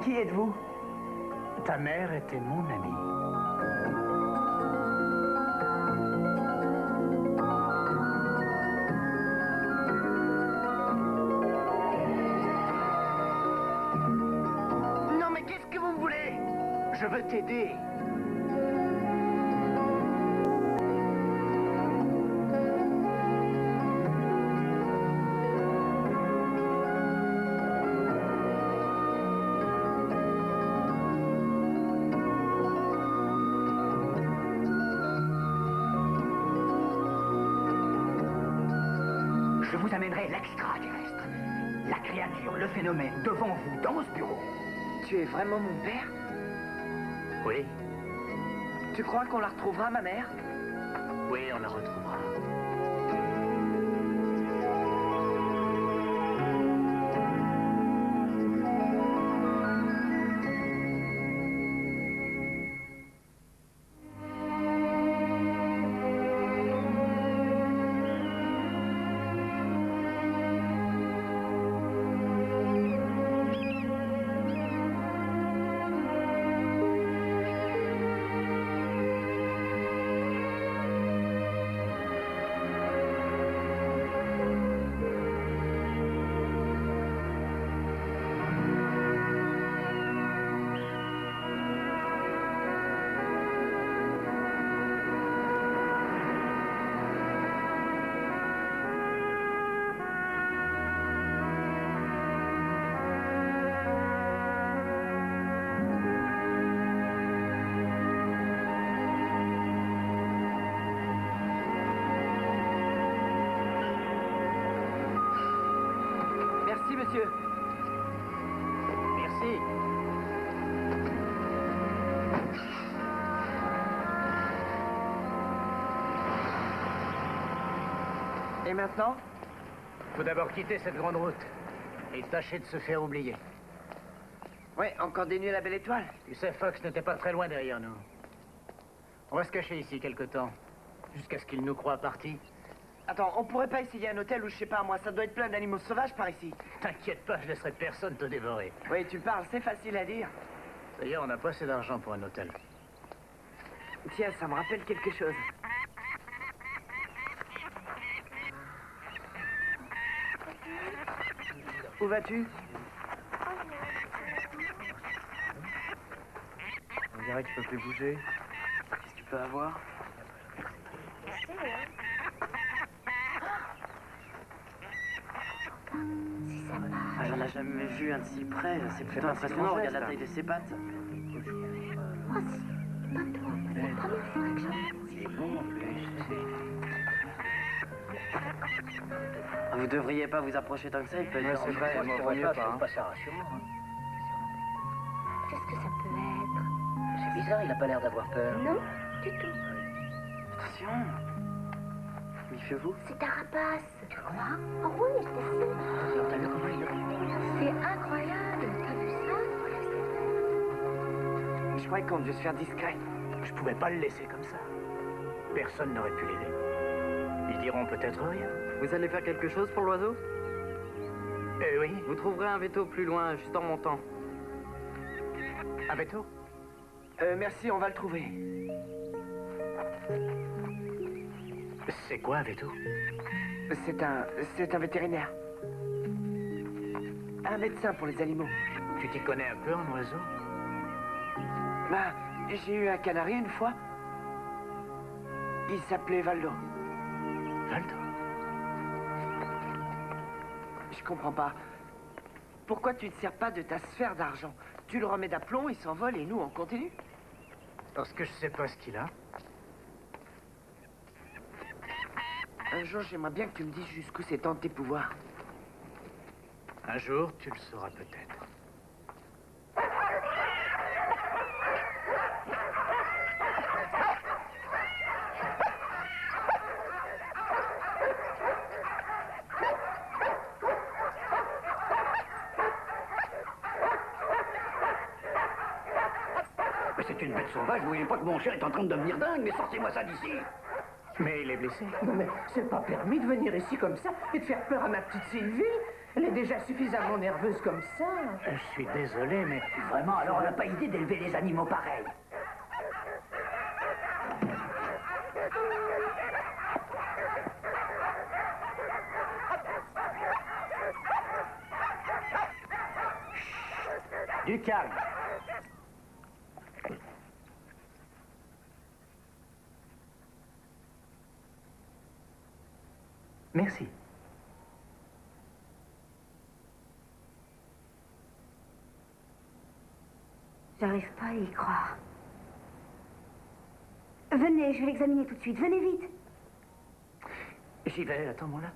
Qui êtes-vous? Ta mère était mon amie. Non mais qu'est-ce que vous me voulez? Je veux t'aider. Je vous amènerai l'extraterrestre, la créature, le phénomène, devant vous, dans ce bureau. Tu es vraiment mon père? Oui, Tu crois qu'on la retrouvera, ma mère? oui, on la retrouvera. Merci, monsieur. Merci. Et maintenant? Faut d'abord quitter cette grande route et tâcher de se faire oublier. Ouais, encore des nuits à la belle étoile. Tu sais, Fox n'était pas très loin derrière nous. On va se cacher ici quelque temps, jusqu'à ce qu'il nous croie partis. Attends, on pourrait pas essayer un hôtel où, je sais pas, moi, ça doit être plein d'animaux sauvages par ici. T'inquiète pas, je laisserai personne te dévorer. Oui, tu parles, c'est facile à dire. D'ailleurs, on n'a pas assez d'argent pour un hôtel. Tiens, ça me rappelle quelque chose. Où vas-tu? On dirait que je peux plus bouger. Qu'est-ce que tu peux avoir? Ah, j'en ai jamais vu un de si près. C'est plutôt impressionnant. Regarde la taille de ses pattes. Vous devriez pas vous approcher tant que ça, il peut être c'est vrai, moi, vaut mieux pas. Pas ça rassurant. Qu'est-ce que ça peut être? C'est bizarre, il a pas l'air d'avoir peur. Non, du tout. Attention. Méfiez-vous. C'est un rapace. Tu crois? Oh oui, je t'assure. T'as vu comment il est? C'est incroyable. T'as vu ça? Je croyais qu'on devait se faire discret. Je pouvais pas le laisser comme ça. Personne n'aurait pu l'aider. Ils diront peut-être rien. Vous allez faire quelque chose pour l'oiseau? Oui. Vous trouverez un veto plus loin, juste en montant. Un veto? Merci, on va le trouver. C'est quoi un veto? C'est un vétérinaire. Un médecin pour les animaux. Tu t'y connais un peu en oiseau? Bah, j'ai eu un canari une fois. Il s'appelait Valdo. Valdo? Je comprends pas. Pourquoi tu ne te sers pas de ta sphère d'argent? Tu le remets d'aplomb, il s'envole et nous, on continue. Parce que je sais pas ce qu'il a. Un jour, j'aimerais bien que tu me dises jusqu'où s'étendent tes pouvoirs. Un jour, tu le sauras peut-être. une bête sauvage, vous voyez pas que mon chien est en train de devenir dingue, mais sortez-moi ça d'ici. Mais il est blessé. Non mais c'est pas permis de venir ici comme ça et de faire peur à ma petite Sylvie. Elle est déjà suffisamment nerveuse comme ça. Je suis désolé, mais... Vraiment, alors on n'a pas idée d'élever les animaux pareils. Du calme. Merci. J'arrive pas à y croire. Venez, je vais l'examiner tout de suite. Venez vite. J'y vais, attends-moi là.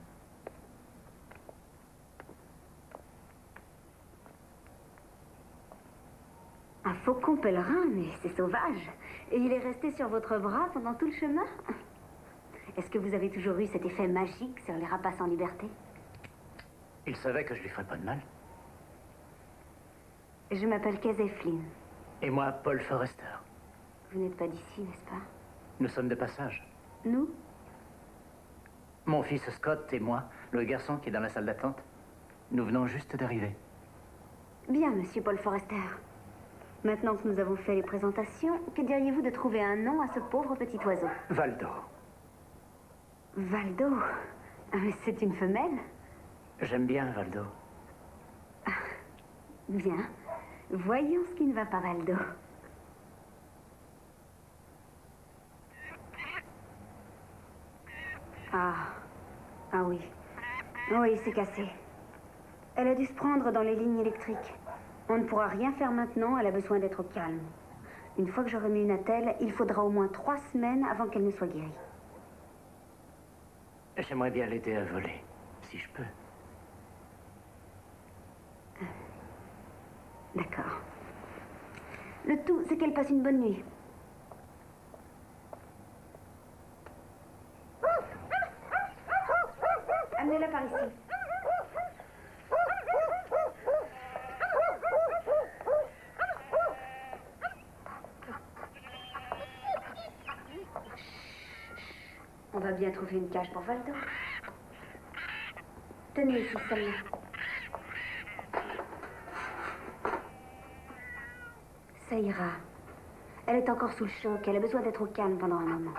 Un faucon pèlerin, mais c'est sauvage. Et il est resté sur votre bras pendant tout le chemin? Est-ce que vous avez toujours eu cet effet magique sur les rapaces en liberté? Il savait que je lui ferais pas de mal. Je m'appelle Casey Flynn. Et moi, Paul Forrester. Vous n'êtes pas d'ici, n'est-ce pas? Nous sommes de passage. Nous? Mon fils Scott et moi, le garçon qui est dans la salle d'attente, nous venons juste d'arriver. Bien, monsieur Paul Forrester. Maintenant que nous avons fait les présentations, que diriez-vous de trouver un nom à ce pauvre petit oiseau? Valdo. Valdo? Ah, mais c'est une femelle? J'aime bien Valdo. Bien. Voyons ce qui ne va pas, Valdo. Ah. Ah oui. Oui, c'est cassé. Elle a dû se prendre dans les lignes électriques. On ne pourra rien faire maintenant, elle a besoin d'être au calme. Une fois que j'aurai mis une attelle, il faudra au moins 3 semaines avant qu'elle ne soit guérie. J'aimerais bien l'aider à voler, si je peux. D'accord. Le tout, c'est qu'elle passe une bonne nuit. Amenez-la par ici. On va bien trouver une cage pour Valdo. Tenez ici, celle-là. Ça ira. Elle est encore sous le choc. Elle a besoin d'être au calme pendant un moment.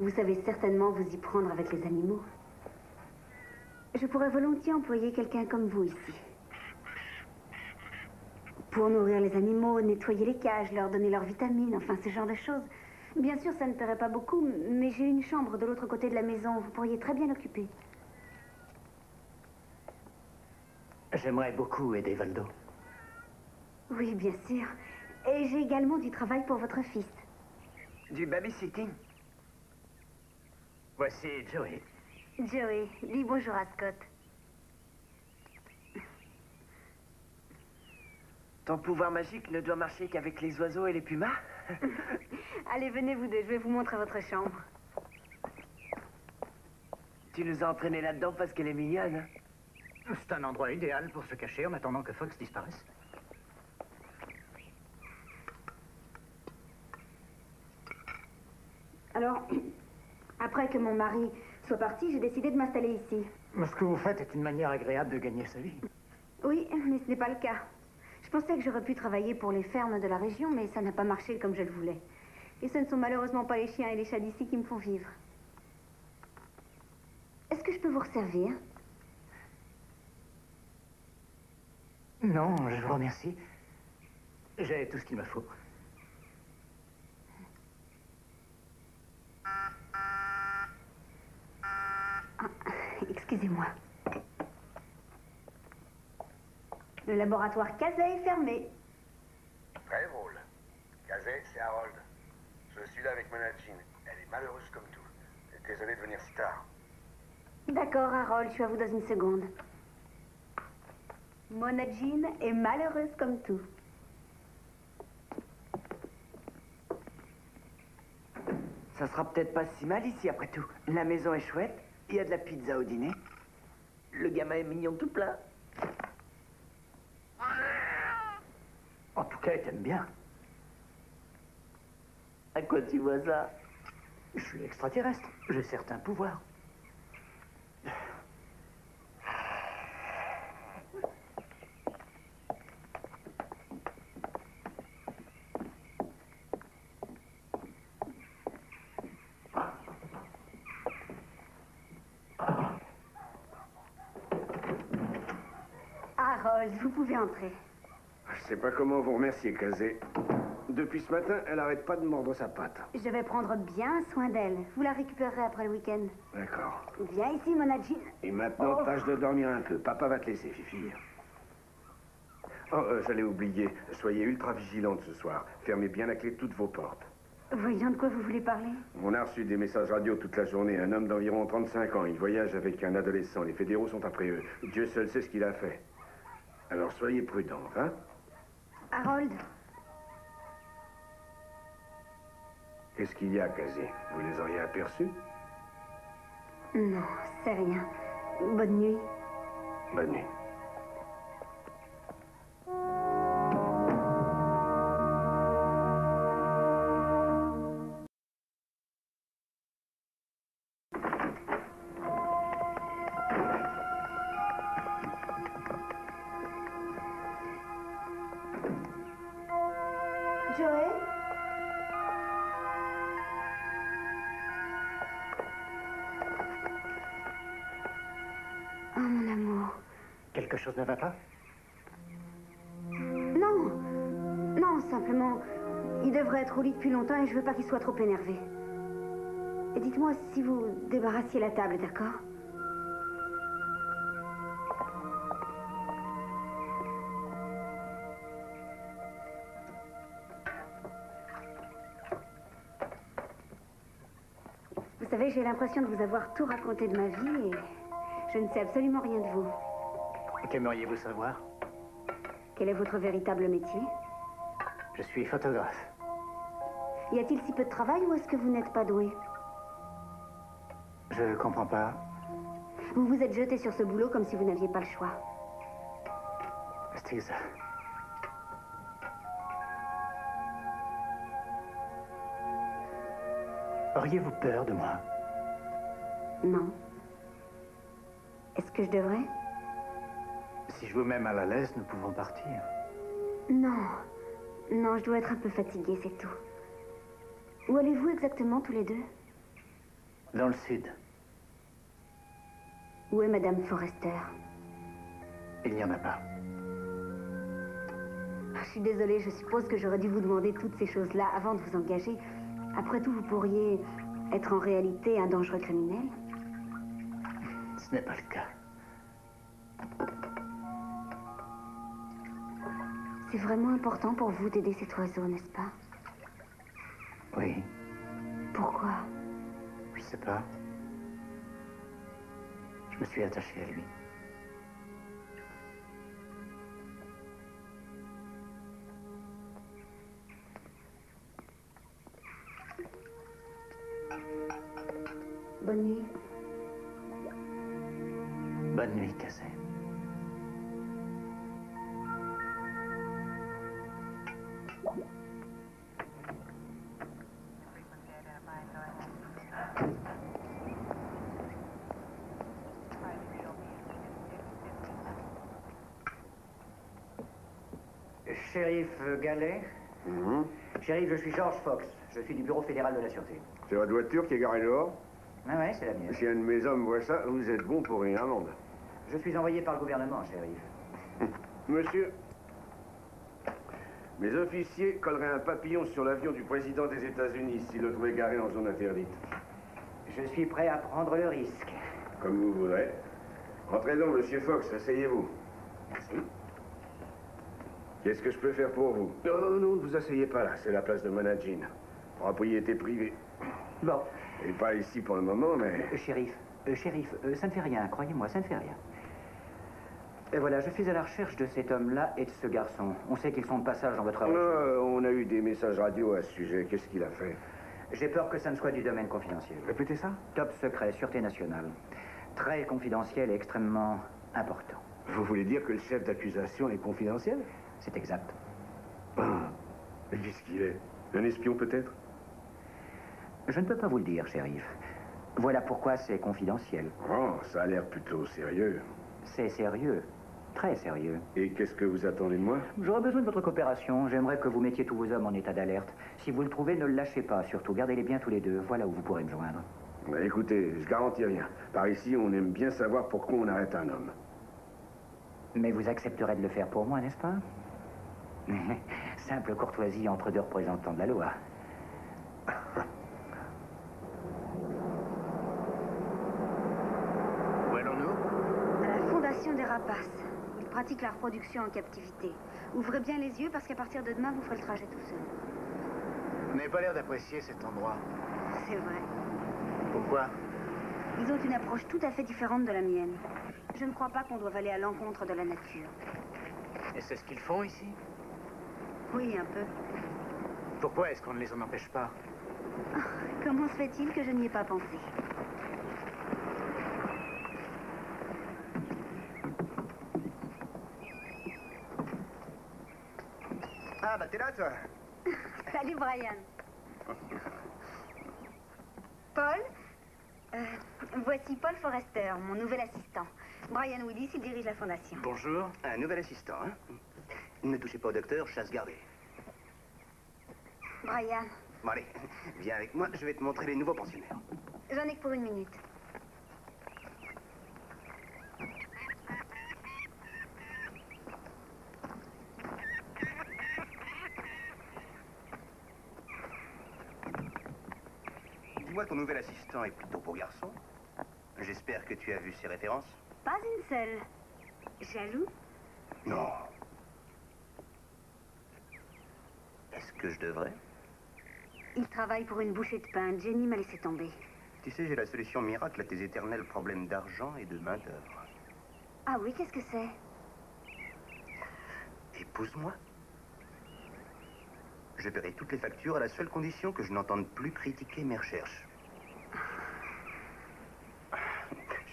Vous savez certainement vous y prendre avec les animaux. Je pourrais volontiers employer quelqu'un comme vous ici. Pour nourrir les animaux, nettoyer les cages, leur donner leurs vitamines, enfin ce genre de choses. Bien sûr, ça ne paierait pas beaucoup, mais j'ai une chambre de l'autre côté de la maison. Vous pourriez très bien l'occuper. J'aimerais beaucoup aider Valdo. Oui, bien sûr. Et j'ai également du travail pour votre fils. Du babysitting. Voici Joey. Joey, dis bonjour à Scott. Ton pouvoir magique ne doit marcher qu'avec les oiseaux et les pumas? Allez, venez vous deux, je vais vous montrer votre chambre. Tu nous as entraînés là-dedans parce qu'elle est mignonne, hein? C'est un endroit idéal pour se cacher en attendant que Fox disparaisse. Alors, après que mon mari soit parti, j'ai décidé de m'installer ici. Ce que vous faites est une manière agréable de gagner sa vie. Oui, mais ce n'est pas le cas. Je pensais que j'aurais pu travailler pour les fermes de la région, mais ça n'a pas marché comme je le voulais. Et ce ne sont malheureusement pas les chiens et les chats d'ici qui me font vivre. Est-ce que je peux vous resservir? Non, je vous remercie. J'ai tout ce qu'il me faut. Excusez-moi. Le laboratoire Casey est fermé. Très drôle. Casey, c'est Harold. Je suis là avec Mona Jean. Elle est malheureuse comme tout. Désolé de venir si tard. D'accord, Harold, je suis à vous dans une seconde. Mona Jean est malheureuse comme tout. Ça sera peut-être pas si mal ici, après tout. La maison est chouette, il y a de la pizza au dîner. Le gamin est mignon tout plein. En tout cas, elle t'aime bien. À quoi tu vois ça? Je suis extraterrestre. J'ai certains pouvoirs. Harold, vous pouvez entrer. Je sais pas comment vous remercier, Kazé. Depuis ce matin, elle arrête pas de mordre sa patte. Je vais prendre bien soin d'elle. Vous la récupérerez après le week-end. D'accord. Viens ici, Mona Jean. Et maintenant, tâche de dormir un peu. Papa va te laisser, Fifi. Oh, j'allais oublier. Soyez ultra vigilante ce soir. Fermez bien la clé de toutes vos portes. Voyons de quoi vous voulez parler. On a reçu des messages radio toute la journée. Un homme d'environ 35 ans. Il voyage avec un adolescent. Les fédéraux sont après eux. Dieu seul sait ce qu'il a fait. Alors soyez prudente, hein? Harold, Qu'est-ce qu'il y a, Kazé? Vous les auriez aperçus? non, c'est rien. Bonne nuit. Bonne nuit. Joël? Oh, mon amour. Quelque chose ne va pas? Non. Non, simplement, il devrait être au lit depuis longtemps et je veux pas qu'il soit trop énervé. Et dites-moi si vous débarrassiez la table, d'accord? Vous savez, j'ai l'impression de vous avoir tout raconté de ma vie et je ne sais absolument rien de vous. Qu'aimeriez-vous savoir? Quel est votre véritable métier? Je suis photographe. Y a-t-il si peu de travail ou est-ce que vous n'êtes pas doué? Je comprends pas. Vous vous êtes jeté sur ce boulot comme si vous n'aviez pas le choix. Stiggs. Auriez-vous peur de moi? Non. Est-ce que je devrais? Si je vous mets mal à l'aise, nous pouvons partir. Non. Non, je dois être un peu fatiguée, c'est tout. Où allez-vous exactement, tous les deux? Dans le sud. Où est Madame Forrester? Il n'y en a pas. Je suis désolée, je suppose que j'aurais dû vous demander toutes ces choses-là avant de vous engager. Après tout, vous pourriez être en réalité un dangereux criminel. Ce n'est pas le cas. C'est vraiment important pour vous d'aider cet oiseau, n'est-ce pas? Oui, Pourquoi? je sais pas. Je me suis attaché à lui. Bonne nuit. Bonne nuit, Kazé. Shérif Gallet. Shérif, je suis George Fox. Je suis du Bureau fédéral de la Sûreté. C'est votre voiture qui est garée dehors? Ah ouais, c'est la mienne. Si un de mes hommes voit ça, vous êtes bon pour une amende. Je suis envoyé par le gouvernement, shérif. Monsieur, mes officiers colleraient un papillon sur l'avion du président des États-Unis s'il le trouvait garé en zone interdite. Je suis prêt à prendre le risque. Comme vous voudrez. Entrez donc, monsieur Fox, asseyez-vous. Merci. Qu'est-ce que je peux faire pour vous? Non, non, ne vous asseyez pas là, c'est la place de Mona Jean. Propriété privée. Bon, Et pas ici pour le moment, mais... shérif, Shérif, ça ne fait rien, croyez-moi, ça ne fait rien. Et voilà, je suis à la recherche de cet homme-là et de ce garçon. On sait qu'ils sont de passage dans votre région. On a eu des messages radio à ce sujet. Qu'est-ce qu'il a fait? J'ai peur que ça ne soit du domaine confidentiel. Répétez ça? Top secret, sûreté nationale. Très confidentiel et extrêmement important. Vous voulez dire que le chef d'accusation est confidentiel? C'est exact. Ah, mais qu'est-ce qu'il est? Un espion peut-être? Je ne peux pas vous le dire, shérif. Voilà pourquoi c'est confidentiel. Oh, ça a l'air plutôt sérieux. C'est sérieux. Très sérieux. Et qu'est-ce que vous attendez de moi? J'aurais besoin de votre coopération. J'aimerais que vous mettiez tous vos hommes en état d'alerte. Si vous le trouvez, ne le lâchez pas. Surtout, gardez-les bien tous les deux. Voilà où vous pourrez me joindre. Bah, écoutez, je garantis rien. Par ici, on aime bien savoir pourquoi on arrête un homme. Mais vous accepterez de le faire pour moi, n'est-ce pas? Simple courtoisie entre deux représentants de la loi. Où allons-nous? À la Fondation des Rapaces. Ils pratiquent la reproduction en captivité. Ouvrez bien les yeux parce qu'à partir de demain, vous ferez le trajet tout seul. Vous n'avez pas l'air d'apprécier cet endroit. C'est vrai. Pourquoi? Ils ont une approche tout à fait différente de la mienne. Je ne crois pas qu'on doive aller à l'encontre de la nature. Et c'est ce qu'ils font ici? Oui, un peu. Pourquoi est-ce qu'on ne les en empêche pas? Comment se fait-il que je n'y ai pas pensé? Ah, bah t'es là, toi? Salut, Brian. Paul? Voici Paul Forrester, mon nouvel assistant. Brian Willis, il dirige la fondation. Bonjour. Un nouvel assistant, hein? Ne touchez pas au docteur, chasse gardée. Brian, Bon, allez, viens avec moi, je vais te montrer les nouveaux pensionnaires. j'en ai que pour 1 minute. Dis-moi, ton nouvel assistant est plutôt beau garçon. J'espère que tu as vu ses références. Pas une seule. Jaloux? Non. Est-ce que je devrais? Il travaille pour une bouchée de pain. Jenny m'a laissé tomber. Tu sais, j'ai la solution miracle à tes éternels problèmes d'argent et de main-d'œuvre. Ah oui, qu'est-ce que c'est? Épouse-moi. Je paierai toutes les factures à la seule condition que je n'entende plus critiquer mes recherches.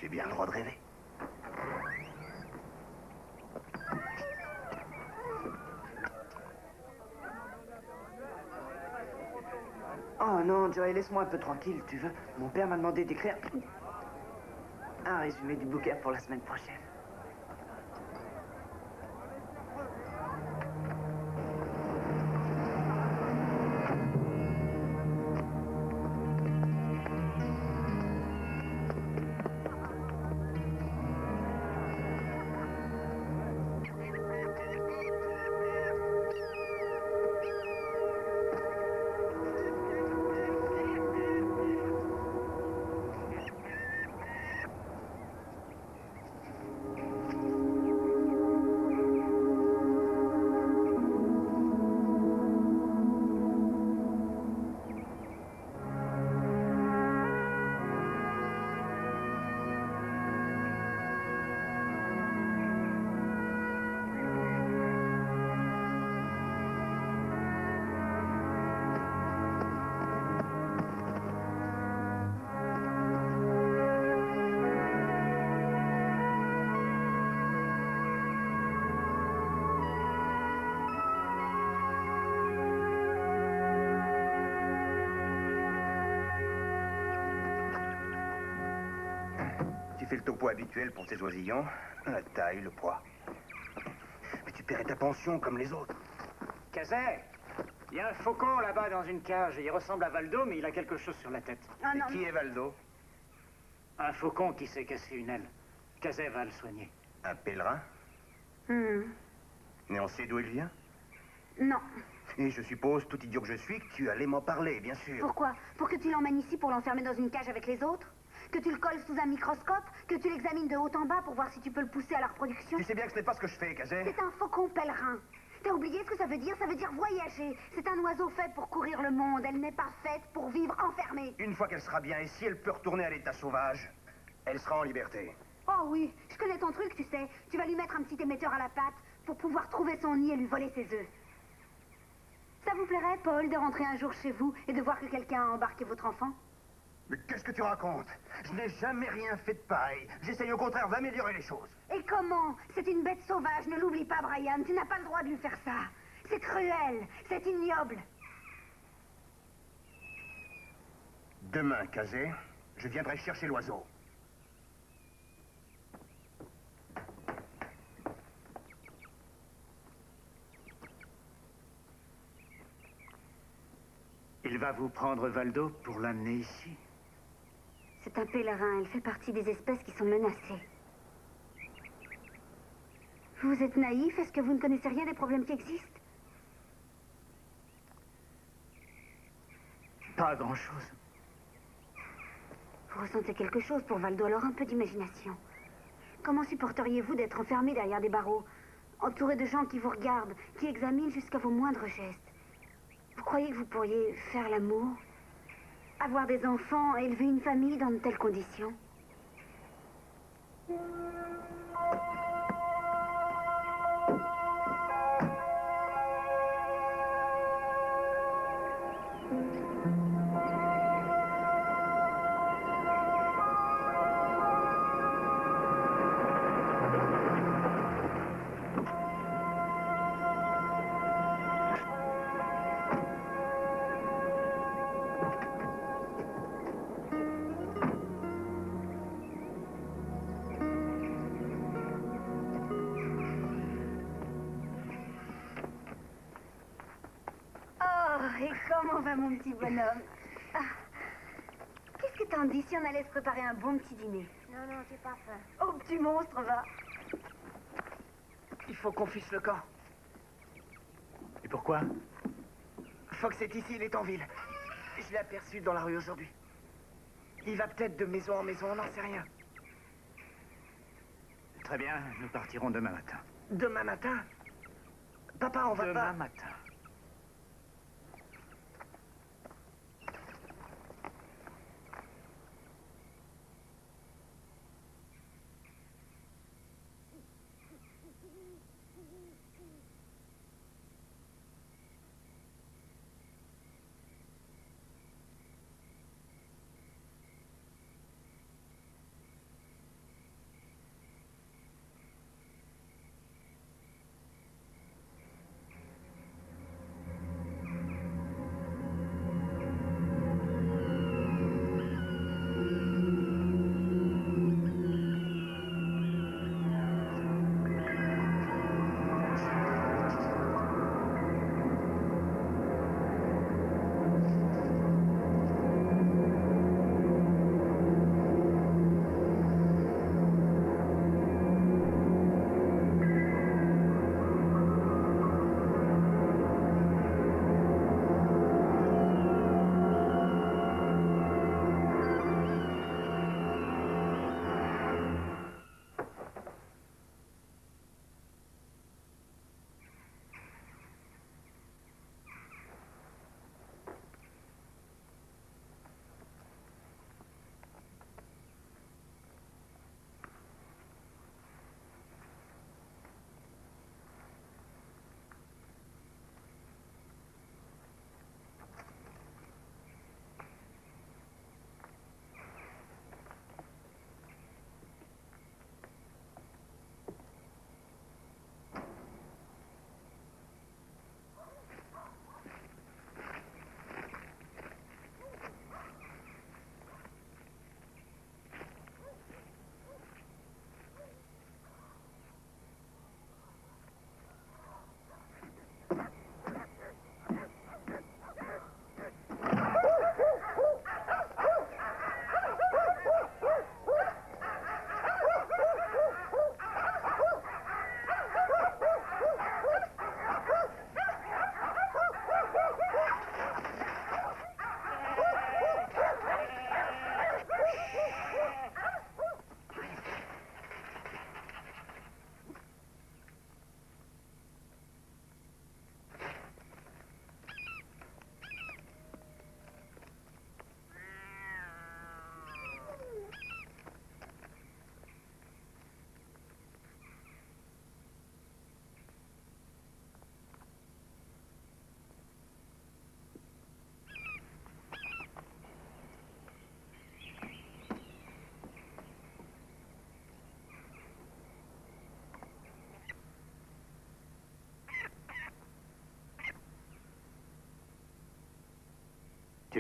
J'ai bien le droit de rêver. Oh non, Joey, laisse-moi un peu tranquille, tu veux? Mon père m'a demandé d'écrire un résumé du bouquin pour la semaine prochaine. Tu fais le topo habituel pour tes oisillons. La taille, le poids. Mais tu paierais ta pension comme les autres. Cazet, il y a un faucon là-bas dans une cage. Il ressemble à Valdo, mais il a quelque chose sur la tête. Ah Et non, qui est Valdo? Un faucon qui s'est cassé une aile. Cazet va le soigner. Un pèlerin? non. Mais on sait d'où il vient? Non. Et je suppose, tout idiot que je suis, que tu allais m'en parler, bien sûr. Pourquoi? Pour que tu l'emmènes ici pour l'enfermer dans une cage avec les autres? Que tu le colles sous un microscope? Que tu l'examines de haut en bas pour voir si tu peux le pousser à la reproduction? Tu sais bien que ce n'est pas ce que je fais, Cazet. C'est un faucon pèlerin. T'as oublié ce que ça veut dire? Ça veut dire voyager. C'est un oiseau fait pour courir le monde. Elle n'est pas faite pour vivre enfermée. Une fois qu'elle sera bien ici, elle peut retourner à l'état sauvage. Elle sera en liberté. Oh oui, je connais ton truc, tu sais. Tu vas lui mettre un petit émetteur à la patte pour pouvoir trouver son nid et lui voler ses œufs. Ça vous plairait, Paul, de rentrer un jour chez vous et de voir que quelqu'un a embarqué votre enfant? Mais qu'est-ce que tu racontes? Je n'ai jamais rien fait de pareil. J'essaye au contraire d'améliorer les choses. Et comment? C'est une bête sauvage, ne l'oublie pas, Brian. Tu n'as pas le droit de lui faire ça. C'est cruel, c'est ignoble. Demain, Kazé, je viendrai chercher l'oiseau. Il va vous prendre Valdo pour l'amener ici. C'est un pèlerin, elle fait partie des espèces qui sont menacées. Vous êtes naïf, est-ce que vous ne connaissez rien des problèmes qui existent? Pas grand-chose. Vous ressentez quelque chose pour Valdo, alors un peu d'imagination. Comment supporteriez-vous d'être enfermé derrière des barreaux, entouré de gens qui vous regardent, qui examinent jusqu'à vos moindres gestes? Vous croyez que vous pourriez faire l'amour? Avoir des enfants, élever une famille dans de telles conditions? Et comment va mon petit bonhomme? Ah. Qu'est-ce que t'en dis si on allait se préparer un bon petit dîner? Non, non, j'ai pas faim. Oh, petit monstre, va. Il faut qu'on fiche le camp. Et pourquoi? Fox est ici, il est en ville. Je l'ai aperçu dans la rue aujourd'hui. Il va peut-être de maison en maison, on n'en sait rien. Très bien, nous partirons demain matin. Demain matin? Papa, on va pas... Demain matin.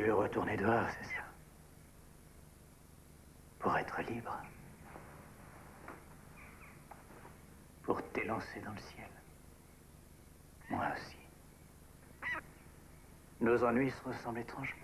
veux retourner dehors, c'est ça? Pour être libre. Pour t'élancer dans le ciel. Moi aussi. Nos ennuis se ressemblent étrangement.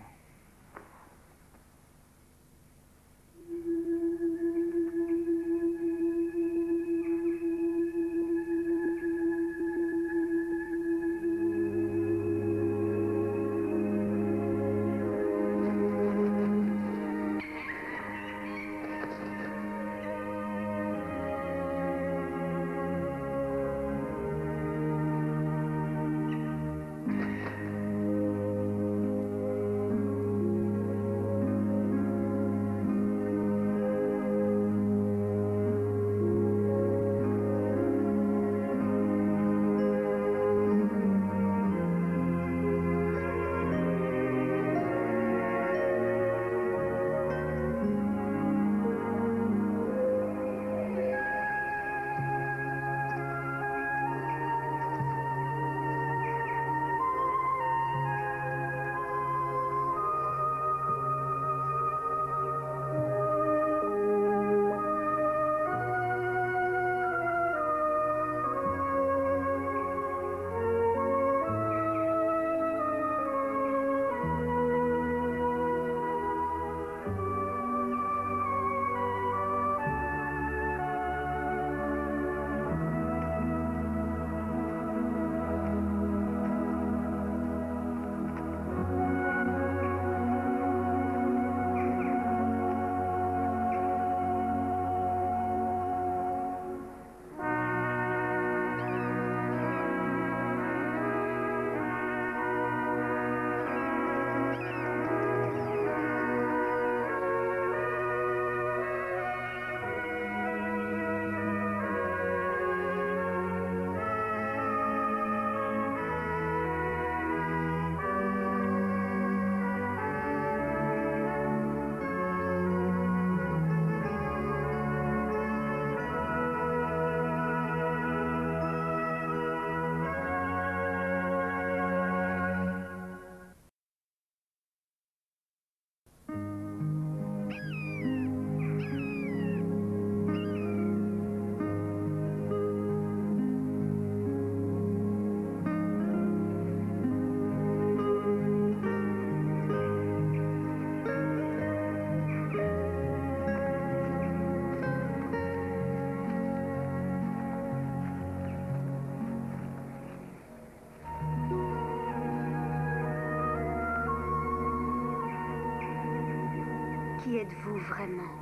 Qui êtes-vous vraiment?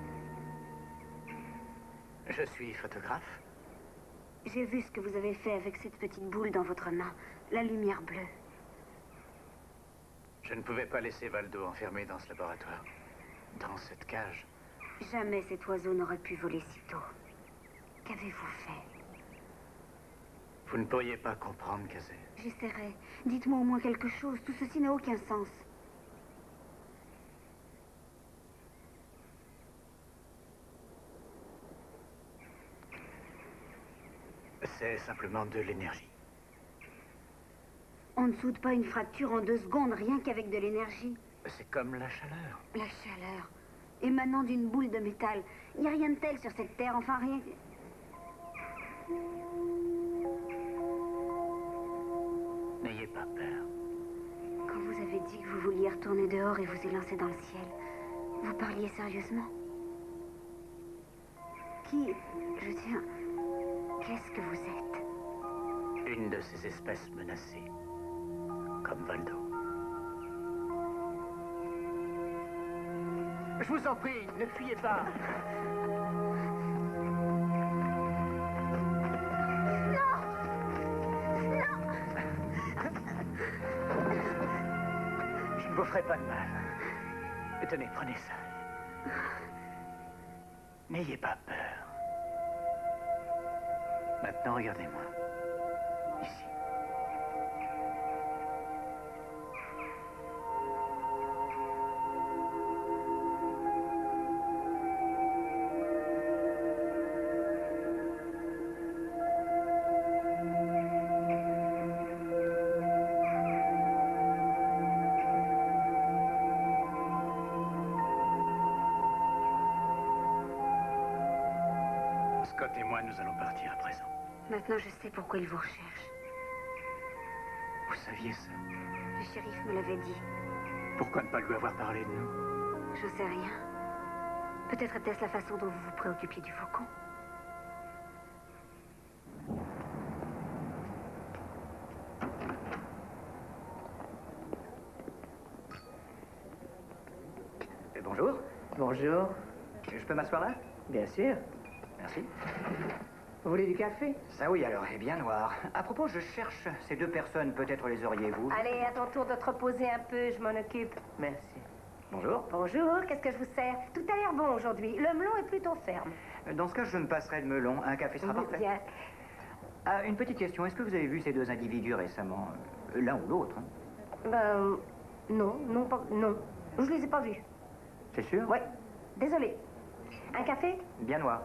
Je suis photographe. J'ai vu ce que vous avez fait avec cette petite boule dans votre main, la lumière bleue. Je ne pouvais pas laisser Valdo enfermé dans ce laboratoire, dans cette cage. Jamais cet oiseau n'aurait pu voler si tôt. Qu'avez-vous fait? Vous ne pourriez pas comprendre, Kazé. J'essaierai. Dites-moi au moins quelque chose. Tout ceci n'a aucun sens. C'est simplement de l'énergie. On ne soude pas une fracture en 2 secondes, rien qu'avec de l'énergie. C'est comme la chaleur. La chaleur, émanant d'une boule de métal. Il n'y a rien de tel sur cette terre, enfin rien... N'ayez pas peur. Quand vous avez dit que vous vouliez retourner dehors et vous élancer dans le ciel, vous parliez sérieusement? Qui... je veux dire... qu'est-ce que vous êtes? Une de ces espèces menacées. Comme Valdo. Je vous en prie, ne fuyez pas. Je ne vous ferai pas de mal. Tenez, prenez ça. N'ayez pas peur. Maintenant, regardez-moi. Ici. Scott et moi, nous allons partir à présent. Maintenant, je sais pourquoi il vous recherche. Vous saviez ça? Le shérif me l'avait dit. Pourquoi ne pas lui avoir parlé de nous? Je sais rien. Peut-être était-ce la façon dont vous vous préoccupiez du faucon. Bonjour. Bonjour. Je peux m'asseoir là? Bien sûr. Merci. Vous voulez du café? Ça oui, alors, est bien noir. À propos, je cherche ces deux personnes, peut-être les auriez-vous? Allez, à ton tour de te reposer un peu, je m'en occupe. Merci. Bonjour. Bonjour, qu'est-ce que je vous sers? Tout a l'air bon aujourd'hui. Le melon est plutôt ferme. Dans ce cas, je me passerai de melon. Un café sera parfait. Bien. Ah, une petite question. Est-ce que vous avez vu ces deux individus récemment? L'un ou l'autre, hein? Ben, non, non. Je les ai pas vus. C'est sûr? Ouais, désolé. Un café? Bien noir.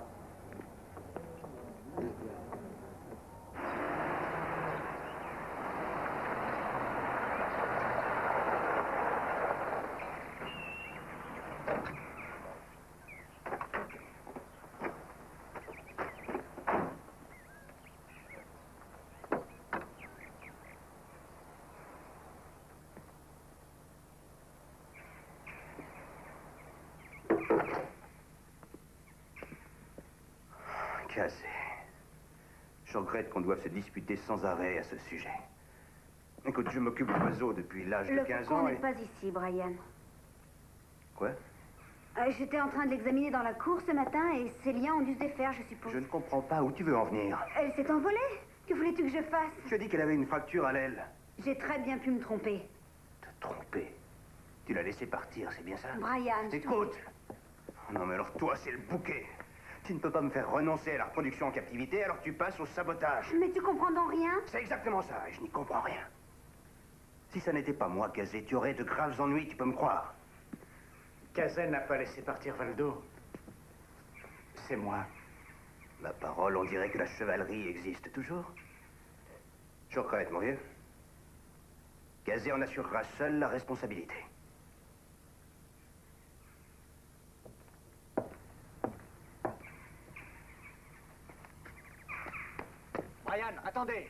Cassé. Je regrette qu'on doive se disputer sans arrêt à ce sujet. Écoute, je m'occupe d'oiseaux depuis l'âge de Le 15 faucon ans n'est et... pas ici, Brian. Quoi? J'étais en train de l'examiner dans la cour ce matin et ses liens ont dû se défaire, je suppose. Je ne comprends pas où tu veux en venir. Elle s'est envolée. Que voulais-tu que je fasse? Tu as dit qu'elle avait une fracture à l'aile. J'ai très bien pu me tromper. Te tromper. Tu l'as laissée partir, c'est bien ça? Brian, Écoute. Oh non, mais alors toi, c'est le bouquet. Tu ne peux pas me faire renoncer à la reproduction en captivité alors que tu passes au sabotage. Mais tu comprends donc rien? C'est exactement ça, et je n'y comprends rien. Si ça n'était pas moi, Gazé, tu aurais de graves ennuis, tu peux me croire. Kazen n'a pas laissé partir Valdo. C'est moi. Ma parole, on dirait que la chevalerie existe toujours. Je regrette, mon vieux. Gazé en assurera seul la responsabilité. Brian, attendez!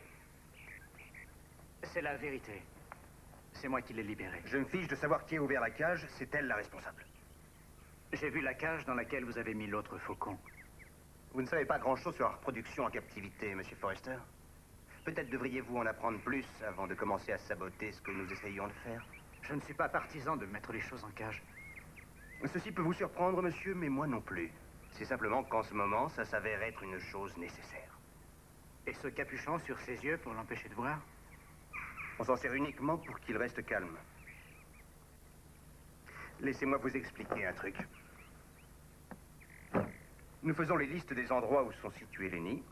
C'est la vérité. C'est moi qui l'ai libéré. Je me fiche de savoir qui a ouvert la cage, c'est elle la responsable. J'ai vu la cage dans laquelle vous avez mis l'autre faucon. Vous ne savez pas grand-chose sur la reproduction en captivité, Monsieur Forrester. Peut-être devriez-vous en apprendre plus avant de commencer à saboter ce que nous essayons de faire. Je ne suis pas partisan de mettre les choses en cage. Ceci peut vous surprendre, monsieur, mais moi non plus. C'est simplement qu'en ce moment, ça s'avère être une chose nécessaire. Et ce capuchon sur ses yeux pour l'empêcher de voir? On s'en sert uniquement pour qu'il reste calme. Laissez-moi vous expliquer un truc. Nous faisons les listes des endroits où sont situés les nids.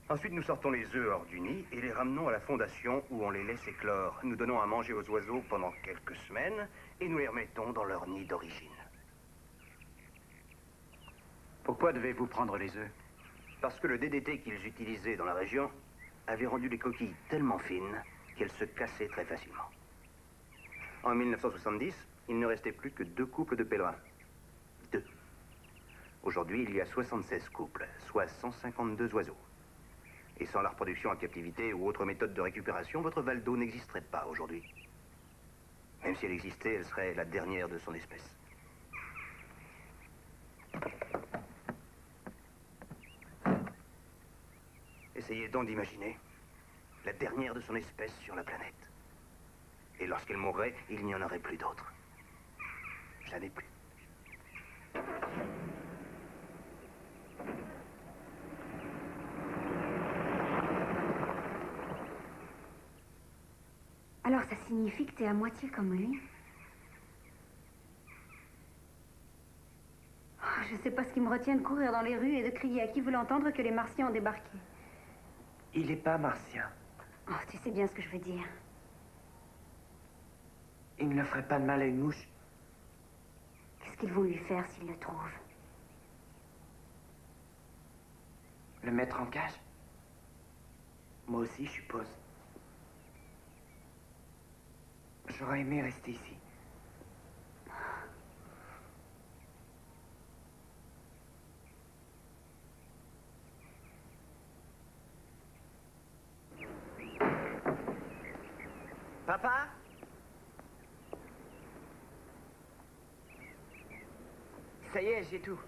Ensuite, nous sortons les œufs hors du nid et les ramenons à la fondation où on les laisse éclore. Nous donnons à manger aux oiseaux pendant quelques semaines et nous les remettons dans leur nid d'origine. Pourquoi devez-vous prendre les œufs? Parce que le DDT qu'ils utilisaient dans la région avait rendu les coquilles tellement fines qu'elles se cassaient très facilement. En 1970, il ne restait plus que 2 couples de pèlerins. 2. Aujourd'hui, il y a 76 couples, soit 152 oiseaux. Et sans la reproduction en captivité ou autre méthode de récupération, votre Valdo n'existerait pas aujourd'hui. Même si elle existait, elle serait la dernière de son espèce. Essayez donc d'imaginer la dernière de son espèce sur la planète. Et lorsqu'elle mourrait, il n'y en aurait plus d'autres. Jamais plus. Alors ça signifie que t'es à moitié comme lui? Oh, je sais pas ce qui me retient de courir dans les rues et de crier à qui veut l'entendre que les Martiens ont débarqué. Il n'est pas martien. Oh, tu sais bien ce que je veux dire. Il ne ferait pas de mal à une mouche. Qu'est-ce qu'ils vont lui faire s'ils le trouvent? Le mettre en cage? Moi aussi, je suppose. J'aurais aimé rester ici. Papa? Ça y est, j'ai tout.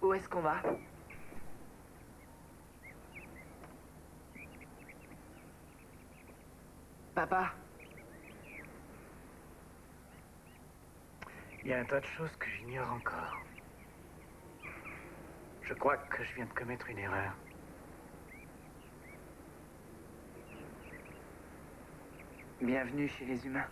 Où est-ce qu'on va? Papa? Il y a un tas de choses que j'ignore encore. Je crois que je viens de commettre une erreur. Bienvenue chez les humains.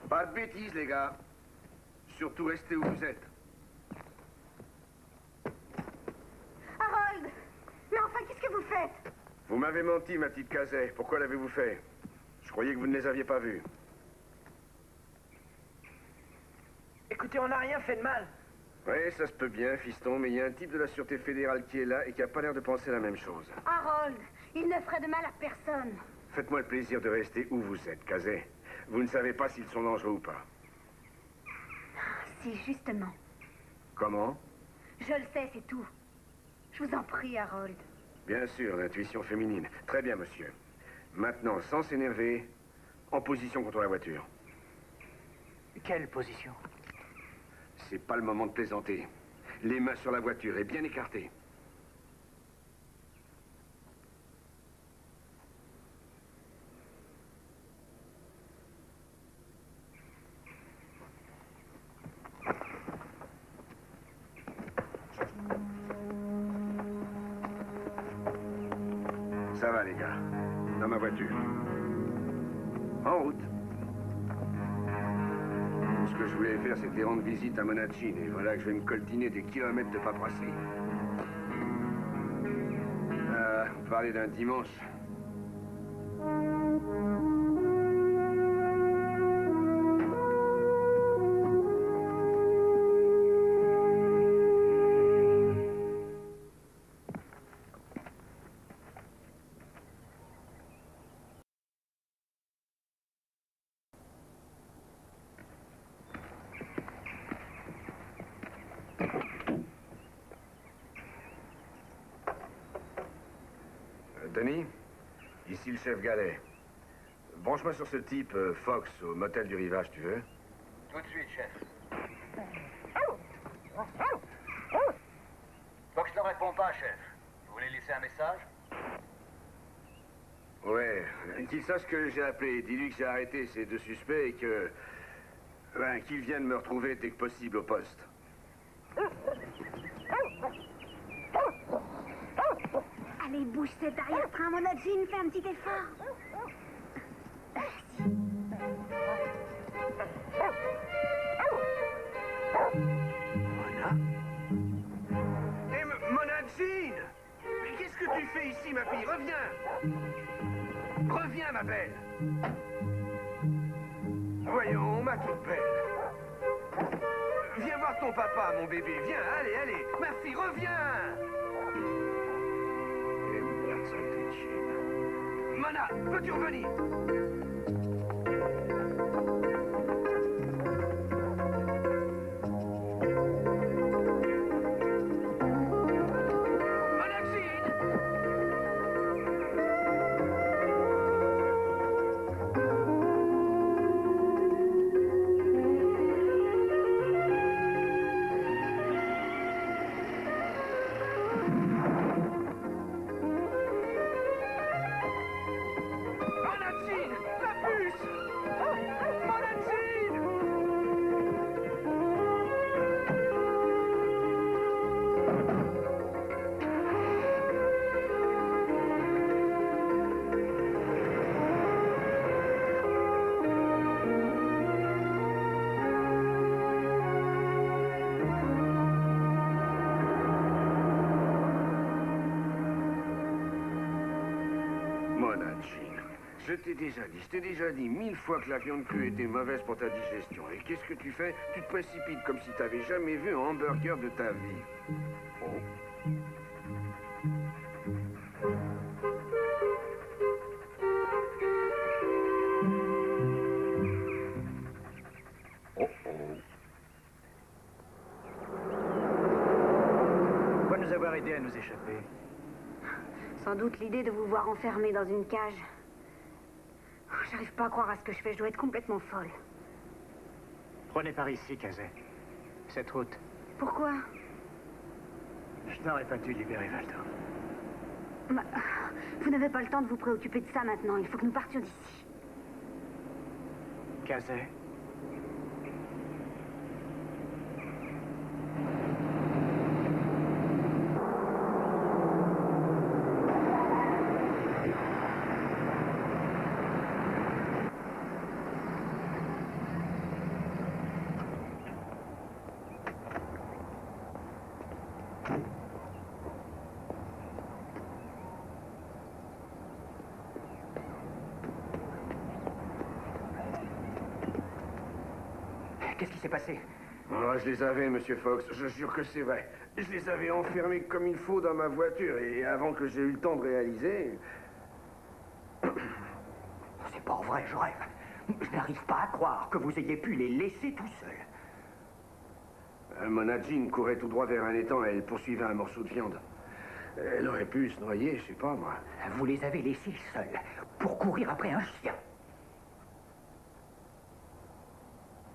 Pas de bêtises, les gars. Surtout restez où vous êtes. Harold! Mais enfin, qu'est-ce que vous faites? Vous m'avez menti, ma petite Kazay. Pourquoi l'avez-vous fait? Je croyais que vous ne les aviez pas vus. Écoutez, on n'a rien fait de mal. Oui, ça se peut bien, fiston, mais il y a un type de la Sûreté fédérale qui est là et qui a pas l'air de penser la même chose. Harold, il ne ferait de mal à personne. Faites-moi le plaisir de rester où vous êtes, Kazay. Vous ne savez pas s'ils sont dangereux ou pas. Si, justement. Comment? Je le sais, c'est tout. Je vous en prie, Harold. Bien sûr, l'intuition féminine. Très bien, monsieur. Maintenant, sans s'énerver, en position contre la voiture. Quelle position? C'est pas le moment de plaisanter. Les mains sur la voiture et bien écartées. Ça va, les gars. Dans ma voiture. En route. Tout ce que je voulais faire, c'était rendre visite à Monachine. Et voilà que je vais me coltiner des kilomètres de paperasserie. Vous parlez d'un dimanche. Denis, ici le chef Gallet. Branche-moi sur ce type, Fox, au motel du Rivage, tu veux? Tout de suite, chef. Fox ne répond pas, chef. Vous voulez laisser un message? Ouais, qu'il sache que j'ai appelé. Dis-lui que j'ai arrêté ces deux suspects et que... Ben, qu'ils viennent me retrouver dès que possible au poste. Allez, bouge cet arrière-train, mon Jean, fais un petit effort. Mona? Eh, Mona Jean! Mais qu'est-ce que tu fais ici, ma fille? Reviens! Reviens, ma belle! Voyons, ma toute belle. Viens voir ton papa, mon bébé. Viens, allez, allez. Ma fille, reviens! Eh, merde, saleté de chienne. Mona, peux-tu revenir? Je t'ai déjà dit 1000 fois que la viande crue était mauvaise pour ta digestion. Et qu'est-ce que tu fais? Tu te précipites comme si tu n'avais jamais vu un hamburger de ta vie. Oh. Oh oh. avoir aidé à nous échapper. Sans doute l'idée de vous voir enfermé dans une cage. J'arrive pas à croire à ce que je fais. Je dois être complètement folle. Prenez par ici, Kazé. Cette route. Pourquoi? Je n'aurais pas dû libérer Valdo. Bah, vous n'avez pas le temps de vous préoccuper de ça maintenant. Il faut que nous partions d'ici. Kazé. Qu'est-ce qui s'est passé? Oh, je les avais, monsieur Fox, je jure que c'est vrai. Je les avais enfermés comme il faut dans ma voiture, et avant que j'ai eu le temps de réaliser... C'est pas vrai, je rêve. Je n'arrive pas à croire que vous ayez pu les laisser tout seuls. Mona Jean courait tout droit vers un étang, elle poursuivait un morceau de viande. Elle aurait pu se noyer, je sais pas, moi. Vous les avez laissés seuls pour courir après un chien.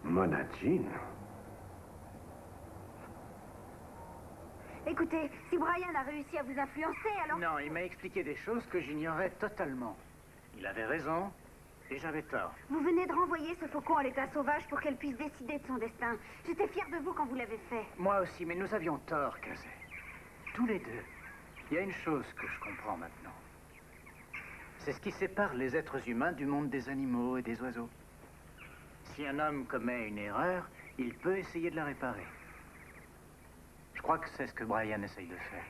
Mona Jean? Écoutez, si Brian a réussi à vous influencer, alors... Non, il m'a expliqué des choses que j'ignorais totalement. Il avait raison et j'avais tort. Vous venez de renvoyer ce faucon à l'état sauvage pour qu'elle puisse décider de son destin. J'étais fière de vous quand vous l'avez fait. Moi aussi, mais nous avions tort, Kazé. Tous les deux. Il y a une chose que je comprends maintenant. C'est ce qui sépare les êtres humains du monde des animaux et des oiseaux. Si un homme commet une erreur, il peut essayer de la réparer. Je crois que c'est ce que Brian essaye de faire.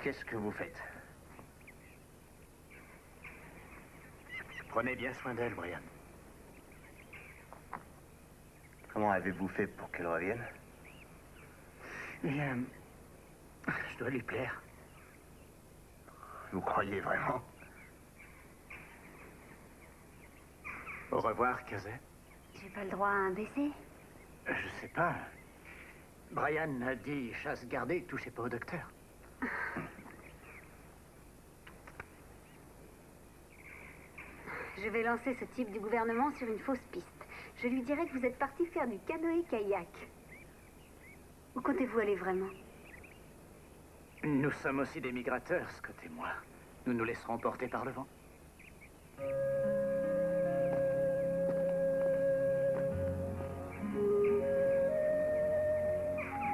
Qu'est-ce que vous faites? Prenez bien soin d'elle, Brian. Comment avez-vous fait pour qu'elle revienne? Bien, je dois lui plaire. Vous croyez vraiment? Au revoir, Kazé. J'ai pas le droit à un baiser? Je sais pas. Brian a dit chasse gardée, touchez pas au docteur. Je vais lancer ce type du gouvernement sur une fausse piste. Je lui dirai que vous êtes parti faire du canoë-kayak. Où comptez-vous aller vraiment? Nous sommes aussi des migrateurs, Scott et moi. Nous nous laisserons porter par le vent.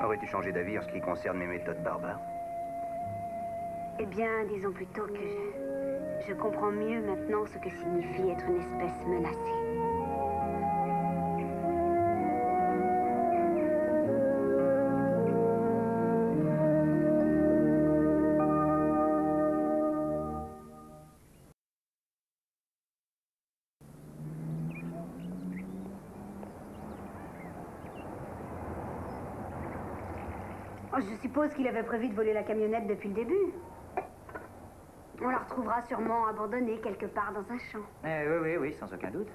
Aurais-tu changé d'avis en ce qui concerne mes méthodes barbares? Eh bien, disons plutôt que je comprends mieux maintenant ce que signifie être une espèce menacée. Oh, je suppose qu'il avait prévu de voler la camionnette depuis le début. On la retrouvera sûrement abandonnée quelque part dans un champ. Oui, sans aucun doute.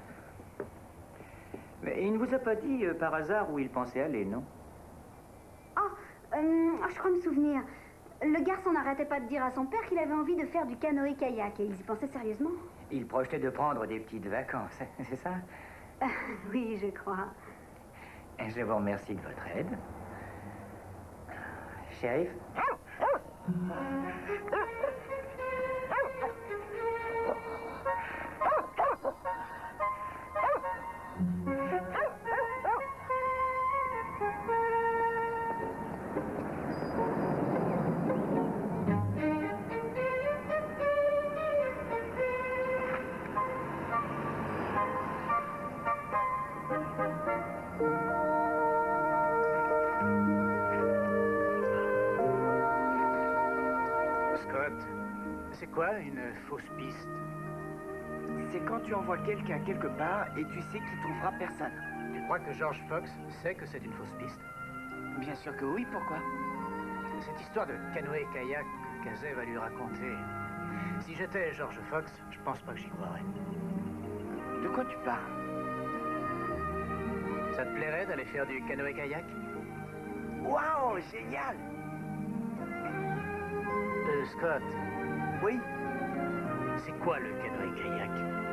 Mais il ne vous a pas dit par hasard où il pensait aller, non? Je crois me souvenir. Le garçon n'arrêtait pas de dire à son père qu'il avait envie de faire du canoë-kayak et il y pensait sérieusement. Il projetait de prendre des petites vacances, c'est ça? Oui, je crois. Je vous remercie de votre aide. Shérif? Scott, c'est quoi une fausse piste? C'est quand tu envoies quelqu'un quelque part et tu sais qu'il trouvera personne. Tu crois que George Fox sait que c'est une fausse piste? Bien sûr que oui, pourquoi? Cette histoire de canoë-kayak que Casey va lui raconter. Si j'étais George Fox, je pense pas que j'y croirais. De quoi tu parles? Ça te plairait d'aller faire du canoë-kayak? Waouh, génial! Scott, Oui? c'est quoi le canoë-kayak?